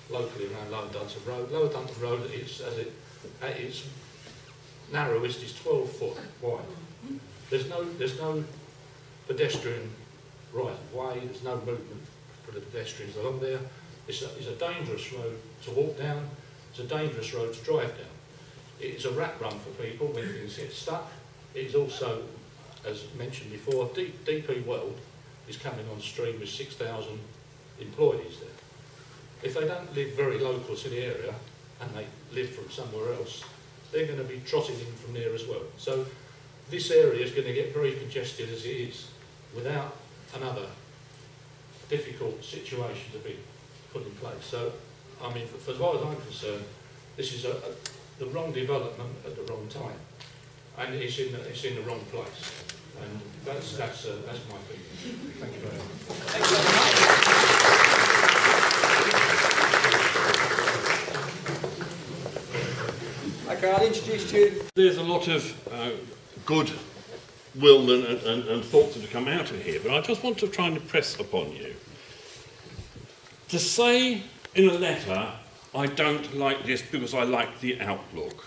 locally around Lower Dunton Road. Lower Dunton Road, at its narrowest, is 12 foot wide. There's no pedestrian right of way. There's no movement for the pedestrians along there. It's a dangerous road to walk down. It's a dangerous road to drive down. It's a rat run for people when things get stuck. It's also, as mentioned before, DP World is coming on stream with 6,000 employees there. If they don't live very local to the area and they live from somewhere else, they're going to be trotting in from there as well. So this area is going to get very congested as it is without another difficult situation to be put in place. So, I mean, as far as I'm concerned, this is the wrong development at the wrong time, and it's in the wrong place. And that's my feeling. Thank you very much. Thank you very much. Okay, I'll introduce you. There's a lot of good will and thoughts that have come out of here, but I just want to try and impress upon you. To say in a letter, I don't like this because I like the outlook,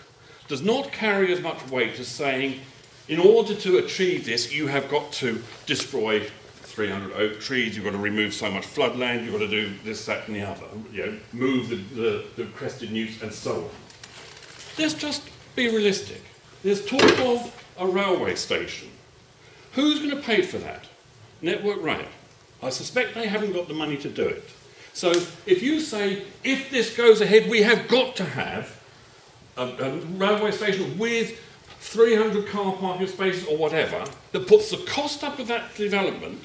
does not carry as much weight as saying, in order to achieve this, you have got to destroy 300 oak trees, you've got to remove so much floodland, you've got to do this, that and the other, you know, move the crested newts and so on. Let's just be realistic. There's talk of a railway station. Who's going to pay for that? Network Rail. I suspect they haven't got the money to do it. So if you say, if this goes ahead, we have got to have a railway station with 300 car parking spaces or whatever, that puts the cost up of that development,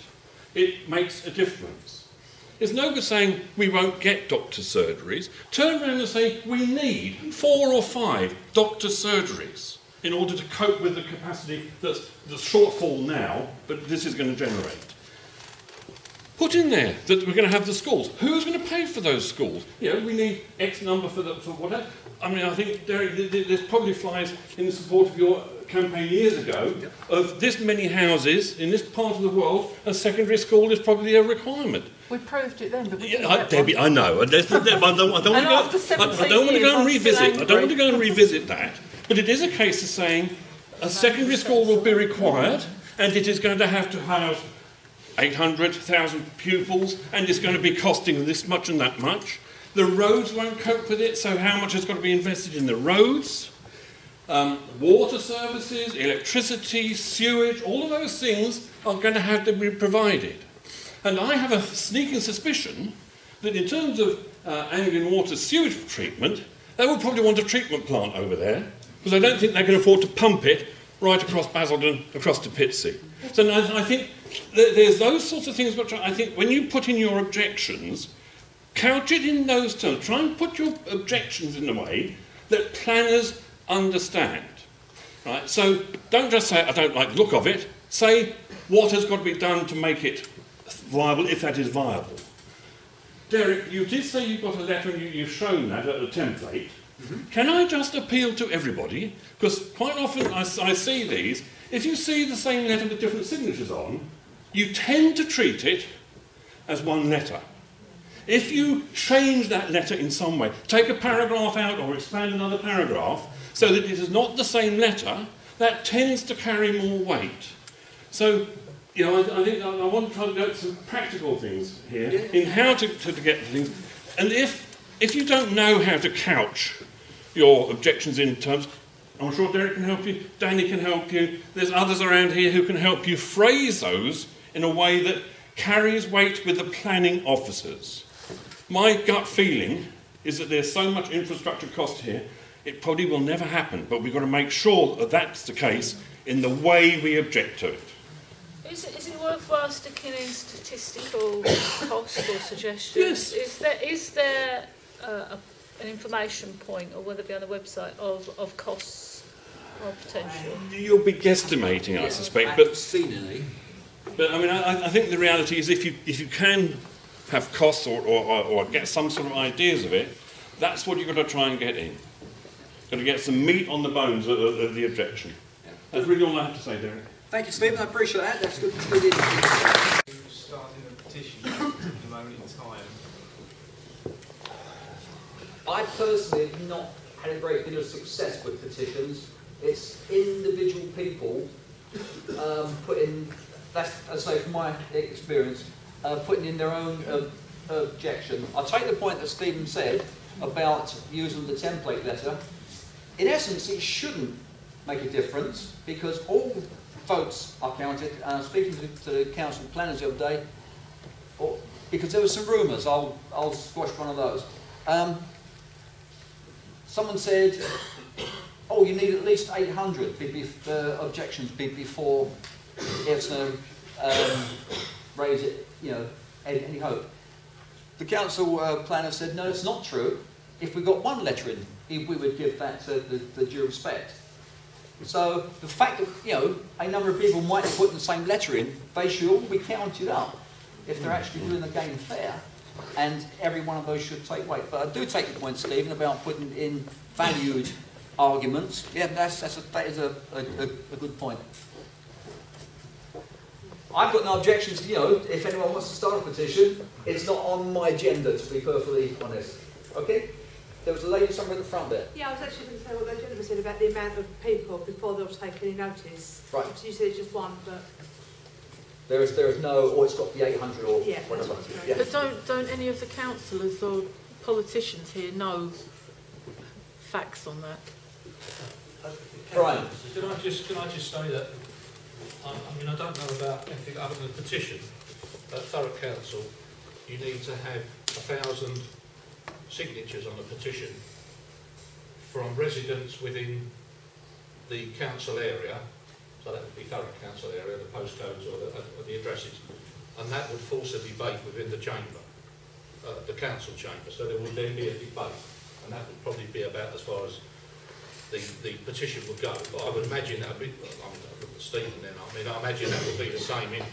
it makes a difference. There's no good saying we won't get doctor surgeries. Turn around and say we need 4 or 5 doctor surgeries in order to cope with the capacity that's the shortfall now, but this is going to generate. Put in there that we're going to have the schools. Who's going to pay for those schools? You know, we need X number for whatever. I mean, I think there's probably flies in the support of your campaign years ago of this many houses in this part of the world. A secondary school is probably a requirement. We proved it then, but we didn't Debbie, I know. I don't want to go and revisit. I don't want to go and revisit that. But it is a case of saying a secondary school will be required, and it is going to have to house 800,000 pupils, and it's going to be costing this much and that much. The roads won't cope with it, so how much has got to be invested in the roads? Water services, electricity, sewage, all of those things are going to have to be provided. And I have a sneaking suspicion that in terms of Anglian water sewage treatment, they will probably want a treatment plant over there, because I don't think they can afford to pump it right across Basildon, across to Pitsea. So I think there's those sorts of things which I think when you put in your objections, couch it in those terms. Try and put your objections in a way that planners understand. Right? So don't just say, I don't like the look of it. Say what has got to be done to make it viable, if that is viable. Derek, you did say you've got a letter and you've shown that at a template. Can I just appeal to everybody? Because quite often I see these. If you see the same letter with different signatures on, you tend to treat it as one letter. If you change that letter in some way, take a paragraph out or expand another paragraph so that it is not the same letter, that tends to carry more weight. So, you know, I think I want to try to go to some practical things here in how to get things. And if you don't know how to couch your objections in terms, I'm sure Derek can help you, Danny can help you, there's others around here who can help you phrase those in a way that carries weight with the planning officers. My gut feeling is that there's so much infrastructure cost here, it probably will never happen, but we've got to make sure that that's the case in the way we object to it. Is it worthwhile sticking in statistical cost or suggestions? Yes. Is there an information point, or whether it be on the website, of costs or potential? You'll be guesstimating, I suspect, but seen any. But I mean, I think the reality is, if you can have costs or get some sort of ideas of it, that's what you've got to try and get in. Got to get some meat on the bones of the objection. That's really all I have to say, Derek. Thank you, Stephen. I appreciate that. That's good. Starting a petition at the moment in time. I personally have not had a great deal of success with petitions. It's individual people putting, that's, as I say, from my experience, putting in their own objection. I take the point that Stephen said about using the template letter. In essence, it shouldn't make a difference because all votes are counted. Speaking to the council planners the other day, because there were some rumours, I'll squash one of those. Someone said, oh, you need at least 800 objections before it's going to raise it, you know, any hope. The council planner said, no, it's not true. If we got one letter in, we would give that the due respect. So the fact that, you know, a number of people might have put the same letter in, they should all be counted up if they're actually doing the game fair, and every one of those should take weight. But I do take the point, Stephen, about putting in valued arguments. Yeah, that is a good point. I've got no objections, you know, if anyone wants to start a petition, it's not on my agenda, to be perfectly honest. Okay? There was a lady somewhere at the front there. Yeah, I was actually going to say what the gentleman said about the amount of people before they'll take any notice. Right. You said it's just one, but... There is no, or it's got the 800 or yeah, whatever. Yeah. But don't any of the councillors or politicians here know facts on that? Brian. Can I just say that, I mean, I don't know about anything other than a petition. At Thurrock Council, you need to have 1,000 signatures on a petition from residents within the council area, so that would be Thurrock Council area, the postcodes or the addresses, and that would force a debate within the chamber, the council chamber, so there would then be a debate, and that would probably be about as far as the petition would go. But I would imagine that would be, I'm looking at Stephen then, I mean, I imagine that would be the same in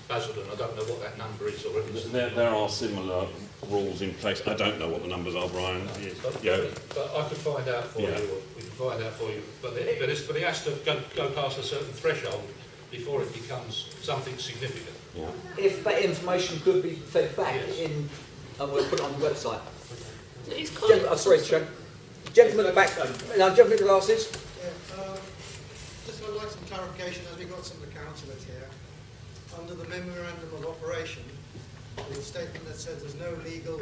Basildon. I don't know what that number is, or if it's... There are similar rules in place. I don't know what the numbers are, Brian. But I could find out for you, or we can find out for you. But it has to go past a certain threshold before it becomes something significant. Yeah. If that information could be fed back in, and we'll put it on the website. Sorry, Chair. Gentleman at the back. Now, gentleman with the glasses. Yeah, just would like some clarification as we got some of the councillors here. Under the memorandum of operation, there's a statement that says there's no legal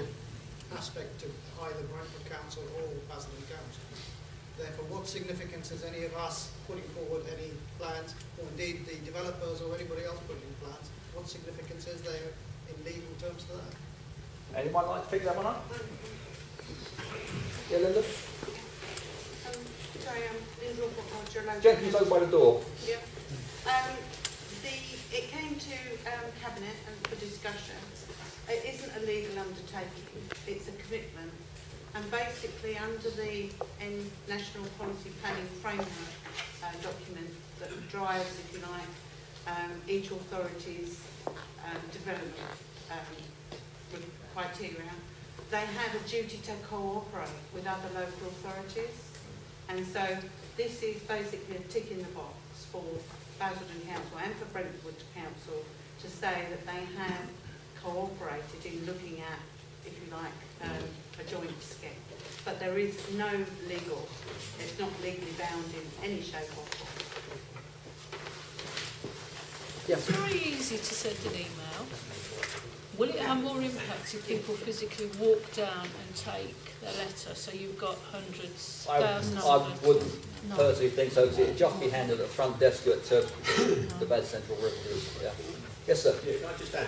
aspect to either Brentwood Council or Basildon Council. Therefore, what significance is any of us putting forward any plans, or indeed the developers or anybody else putting in plans, what significance is there in legal terms to that? Anyone like to pick that one up? Yeah, Linda? Sorry, in Allport-Hodge. Gentleman's over by the door. Yeah. It came to Cabinet and for discussion. It isn't a legal undertaking, it's a commitment. And basically under the National Policy Planning Framework document that drives, if you like, each authority's development criteria, they have a duty to cooperate with other local authorities. And so this is basically a tick in the box for Basildon Council and for Brentwood Council to say that they have cooperated in looking at, if you like, a joint scheme. But there is no legal, it's not legally bound in any shape or form. It's very easy to send an email. Will it have more impact if people physically walk down and take their letter, so you've got hundreds, thousands? I wouldn't personally think so, because it'd just be handed at the front desk at the Bad Central Revenue. Yeah. Yes, sir. Yeah, can I just add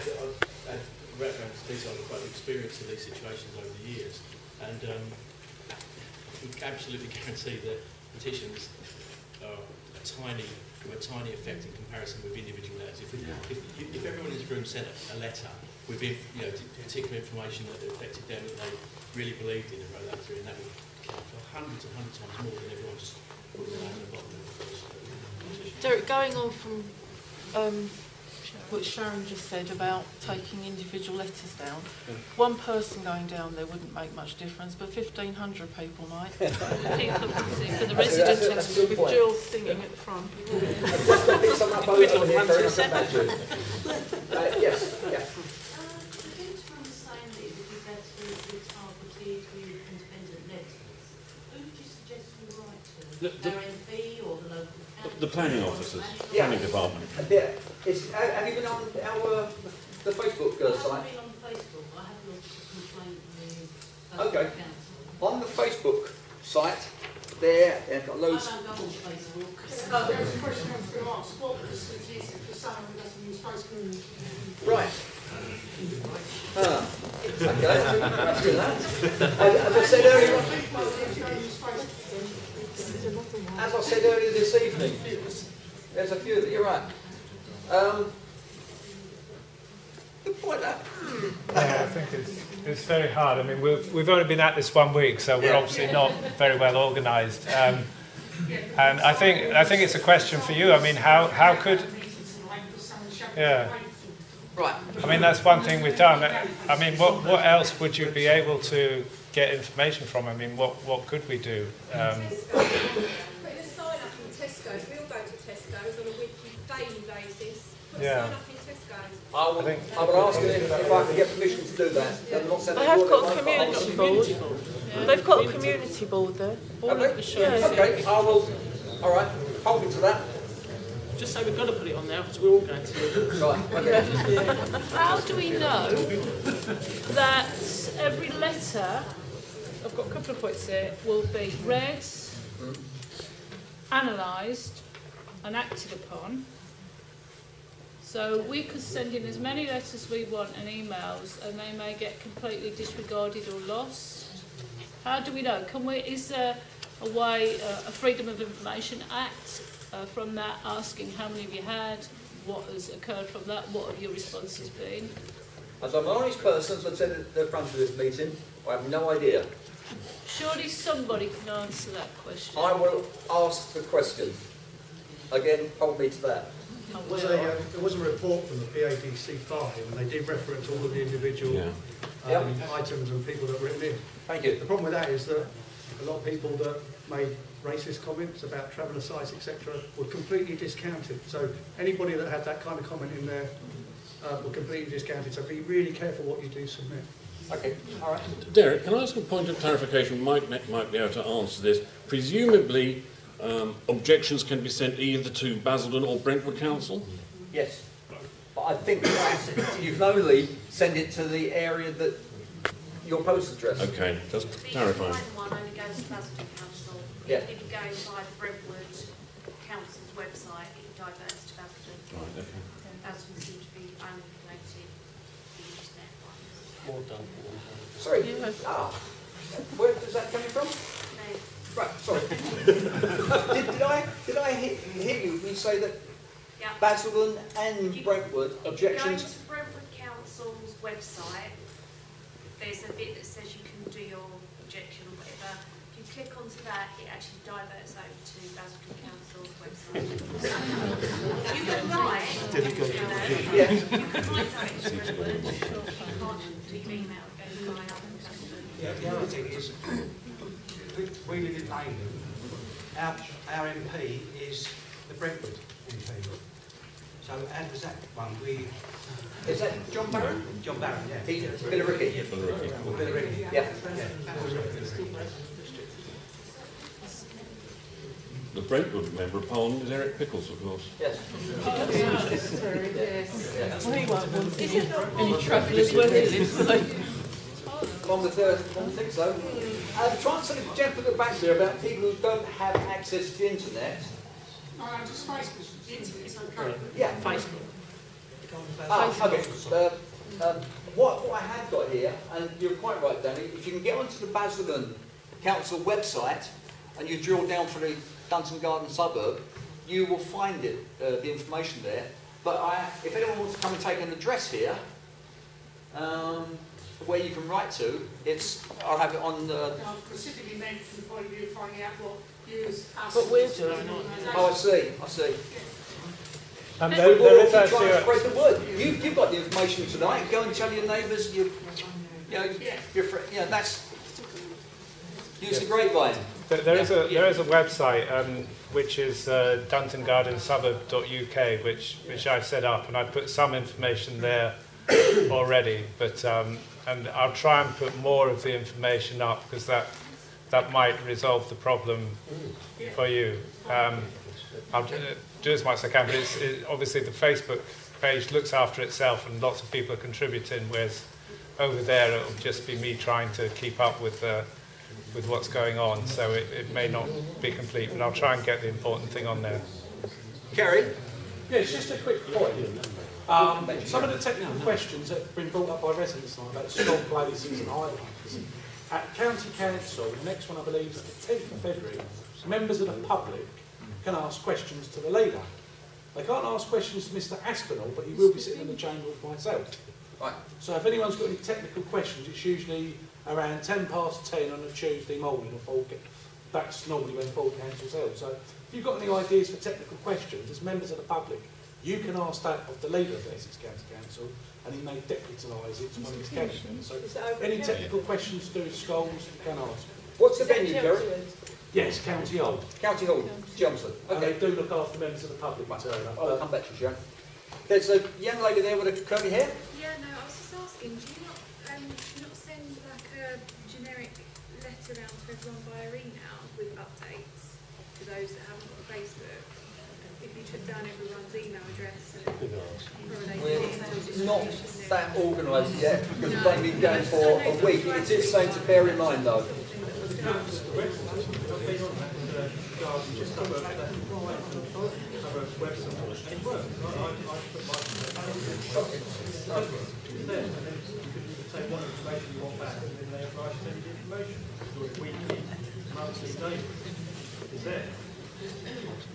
reference to this? I've quite experienced in these situations over the years. And I can absolutely guarantee that petitions are a tiny effect in comparison with individual letters. If everyone in this room sent a letter with particular information that affected them, that they really believed in and wrote that through, and that would count for hundreds and hundreds of times more than everyone just putting their name at the bottom of the petition. Derek, going on from what Sharon just said about taking individual letters down, one person going down there wouldn't make much difference, but 1,500 people might. For the residents with Jill singing at the front. Yes, yeah. The planning officers, planning department. Yeah. Have you been on the Facebook site? I have been on Facebook. I have lodged a complaint with Okay. On the Facebook site, there, they've got loads. I don't go on Facebook. There's a question I was going to ask. What is it easy for someone who doesn't use Facebook? Right. Okay. Let's do that. As I said earlier this evening, there's a few that you're right. Good point, that. Yeah, I think it's very hard. I mean, we've only been at this 1 week, so we're obviously not very well organised. And I think it's a question for you. I mean, how could? Yeah. Right. I mean, that's one thing we've done. I mean, what else would you be able to get information from? I mean, what could we do? Putting a sign up in Tesco's. We all go to Tesco's on a weekly, daily basis. Put a sign up in Tesco's. I would ask them if I could get permission to do that. They have got a community board. They've got a community board there. Okay, I will. All right, hold me to that. Just say we've got to put it on there because we're all going to. Right. Okay. How do we know that every letter, I've got a couple of points here, will be read, analysed and acted upon? So we could send in as many letters as we want and emails, and they may get completely disregarded or lost. How do we know? Is there a way, a Freedom of Information Act from that, asking how many have you had, what has occurred from that, what have your responses been? As I'm an honest person, as I said at the front of this meeting, I have no idea. Surely somebody can answer that question. I will ask the question. Again, hold me to that. There was a report from the PADC5 and they did reference all of the individual items and people that were written in. Thank you. The problem with that is that a lot of people that made racist comments about traveller sites, etc., were completely discounted. So anybody that had that kind of comment in there were completely discounted. So be really careful what you do submit. Okay, all right. Derek, can I ask a point of clarification? Might be able to answer this. Presumably, objections can be sent either to Basildon or Brentwood Council? Yes. But I think you can only send it to the area that your post address. Okay, just clarifying. The one only goes to Basildon Council. Yeah. If you go by the Brentwood Council's website, it diverts to Basildon. Right, okay. Basildon seem to be only connected to the internet ones. More done. Sorry. Where is that coming from? No. Right, sorry. did I hear you when you say that Basildon and Brentwood objections? Going to Brentwood Council's website, there's a bit that says you can do your objection or whatever. If you click onto that, it actually diverts over to Basildon Council's website. You can write, you can write direct to Brentwood, you can't do your email, go to Basildon. Yeah, the other thing is, we live in Leyland. Our MP is the Brentwood MP. So how does that one? Is that John Barron? John Barron, yeah. He's Billericay. Yeah, Billericay. Yeah. The Brentwood member of Parliament is Eric Pickles, of course. Yes. He won't want any travellers where he lives. On the third, I don't think so. Try and say the gentleman back there about people who don't have access to the internet. No, just Facebook. The internet's okay. Yeah. Facebook. Okay. What I have got here, and you're quite right, Danny, if you can get onto the Basildon Council website and you drill down for the Dunton Garden Suburb, you will find it, the information there. But if anyone wants to come and take an address here, where you can write to, I'll have it on the... I'm specifically meant from the point of view of finding out what you as us... But we're doing. Oh, I see. There is actually spread the word. You've got the information tonight. Go and tell your neighbours. Use the grapevine. There is a website which is duntongardensuburb.uk, which I've set up, and I put some information there already. But and I'll try and put more of the information up because that might resolve the problem for you. I'll do as much as I can, but obviously the Facebook page looks after itself and lots of people are contributing, whereas over there it'll just be me trying to keep up with what's going on, so it may not be complete, but I'll try and get the important thing on there. Kerry? Yeah, it's just a quick point. Some of the technical questions that have been brought up by residents tonight about strong places and highlights. At County Council, the next one I believe is the 10th of February, members of the public can ask questions to the leader. They can't ask questions to Mr Aspinall, but he will be sitting in the chamber with myself. Right. So if anyone's got any technical questions, it's usually around 10 past 10 on a Tuesday morning. That's normally when full council's held. So if you've got any ideas for technical questions, as members of the public, you can ask that of the leader of the Essex County Council, and he may deputise it to one of his candidates. So any technical questions to do with schools, you can ask. What's the venue, Kerry? Yes, County Hall. County Hall, Johnson. Okay. And they do look after members of the public. I'll come back to you, Sharon. There's a young lady there with a curly hair. Yeah, no, I was just asking, do you not send like a generic letter around to everyone via email with updates to those that haven't got a Facebook? If you took down everyone's email address and correlated it We're not that organised yet because they've been going for a week. It is something to bear in mind though.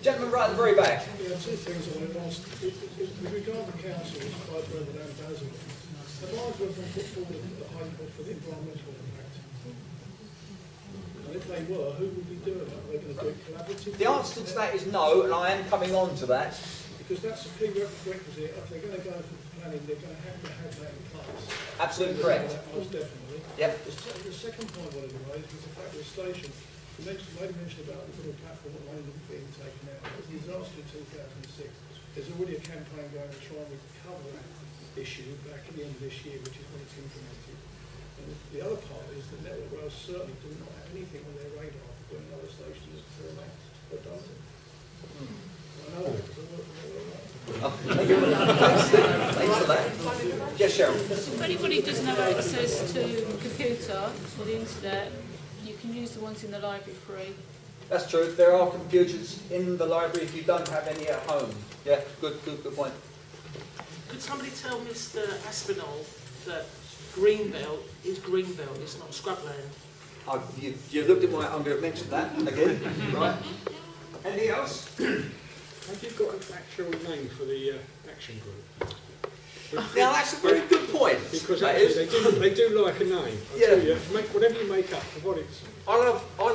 Gentleman right at the very back. Yeah, two things I want to ask. With regard to councils, like Brentwood and Basildon, have either of them put forward a high point for the environmental impact? And if they were, who would be doing that? Are they going to do it collaboratively? The answer to that is no, and I am coming on to that. Because that's a prerequisite. If they're going to go for planning, they're going to have that in place. Absolutely correct. Most definitely. Yep. The second point I wanted to raise was the fact that the station, you made mention about the little platform that land being taken out. As a disaster in 2006, there's already a campaign going to try and recover that issue back at the end of this year, which is when it's implemented. And the other part is that Network Rail certainly do not have anything on their radar for putting another station at Thurrock or Dunton. I know that because I work for Network Rail. Thanks for that. Yes, Cheryl. If anybody doesn't have access to a computer or the internet, you can use the ones in the library free. That's true. There are computers in the library if you don't have any at home. Yeah, good point. Could somebody tell Mr Aspinall that Greenbelt is Greenbelt, it's not scrubland? You looked at my... I'm going to mention that again. Right. Anything else? Have you got an actual name for the action group? Now that's a very good point. Because actually they do like a name. I tell you, make whatever you make up, for what it's... I